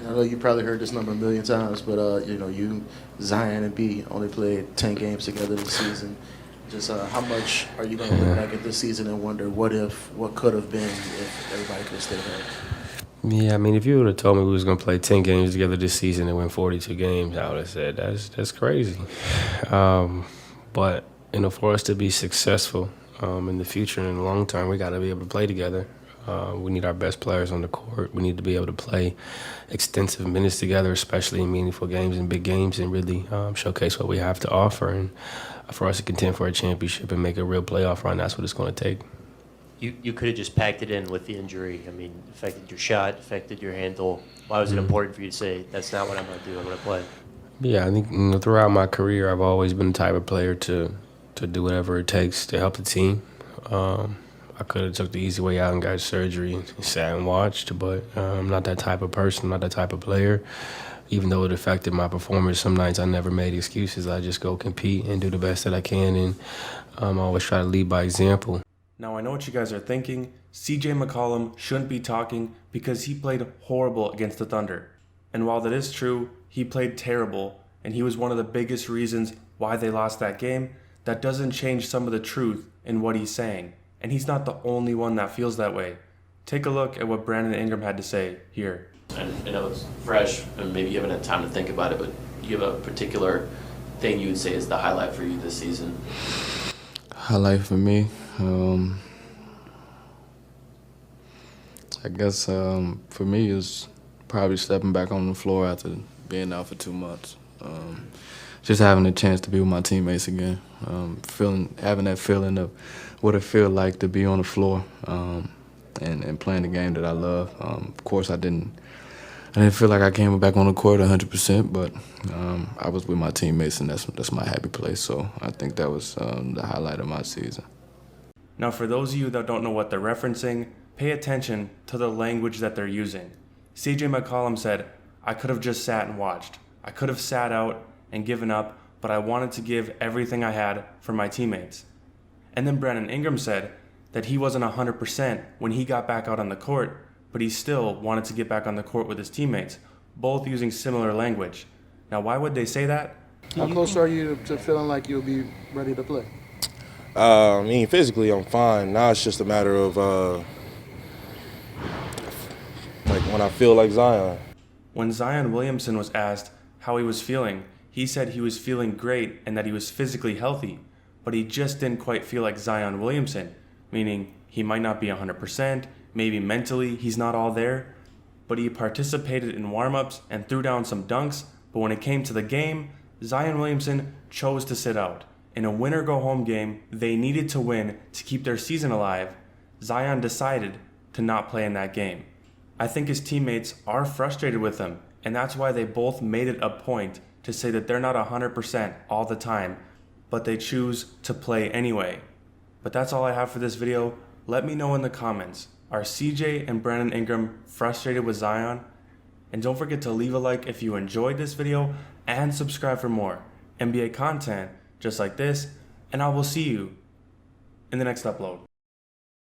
I know you probably heard this number a million times, but you, Zion and B only played 10 games together this season. Just how much are you going to look back at this season and wonder what could have been if everybody could have stayed healthy? Yeah, I mean, if you would have told me we was going to play 10 games together this season and win 42 games, I would have said that's crazy. But, for us to be successful in the future and in the long term, we got to be able to play together. We need our best players on the court. We need to be able to play extensive minutes together, especially in meaningful games and big games, and really showcase what we have to offer. And for us to contend for a championship and make a real playoff run, that's what it's going to take. You could have just packed it in with the injury. I mean, affected your shot, affected your handle. Why was it important for you to say, that's not what I'm going to do, I'm going to play? Yeah, I think throughout my career, I've always been the type of player to do whatever it takes to help the team. I could have took the easy way out and got surgery and sat and watched, but I'm not that type of person, not that type of player. Even though it affected my performance, some nights I never made excuses. I just go compete and do the best that I can, and I always try to lead by example. Now I know what you guys are thinking. CJ McCollum shouldn't be talking because he played horrible against the Thunder. And while that is true, he played terrible, and he was one of the biggest reasons why they lost that game. That doesn't change some of the truth in what he's saying. And he's not the only one that feels that way. Take a look at what Brandon Ingram had to say here. I know it's fresh, and maybe you haven't had time to think about it, but do you have a particular thing you would say is the highlight for you this season? Highlight for me, I guess for me is probably stepping back on the floor after being out for 2 months. Just having a chance to be with my teammates again, having that feeling of what it feels like to be on the floor and playing the game that I love. Of course, I didn't feel like I came back on the court 100%, but I was with my teammates, and that's my happy place. So I think that was the highlight of my season. Now, for those of you that don't know what they're referencing, pay attention to the language that they're using. CJ McCollum said, I could have just sat and watched. I could have sat out and given up, but I wanted to give everything I had for my teammates. And then Brandon Ingram said that he wasn't 100% when he got back out on the court, but he still wanted to get back on the court with his teammates, both using similar language. Now, why would they say that? How close are you to feeling like you'll be ready to play? I mean, physically I'm fine. Now it's just a matter of like when I feel like Zion. When Zion Williamson was asked how he was feeling, he said he was feeling great and that he was physically healthy, but he just didn't quite feel like Zion Williamson, meaning he might not be 100%, maybe mentally he's not all there, but he participated in warm-ups and threw down some dunks, but when it came to the game, Zion Williamson chose to sit out. In a win-or-go-home game, they needed to win to keep their season alive. Zion decided to not play in that game. I think his teammates are frustrated with him, and that's why they both made it a point to say that they're not 100% all the time, but they choose to play anyway. But that's all I have for this video. Let me know in the comments, are CJ and Brandon Ingram frustrated with Zion? And don't forget to leave a like if you enjoyed this video and subscribe for more NBA content just like this, and I will see you in the next upload.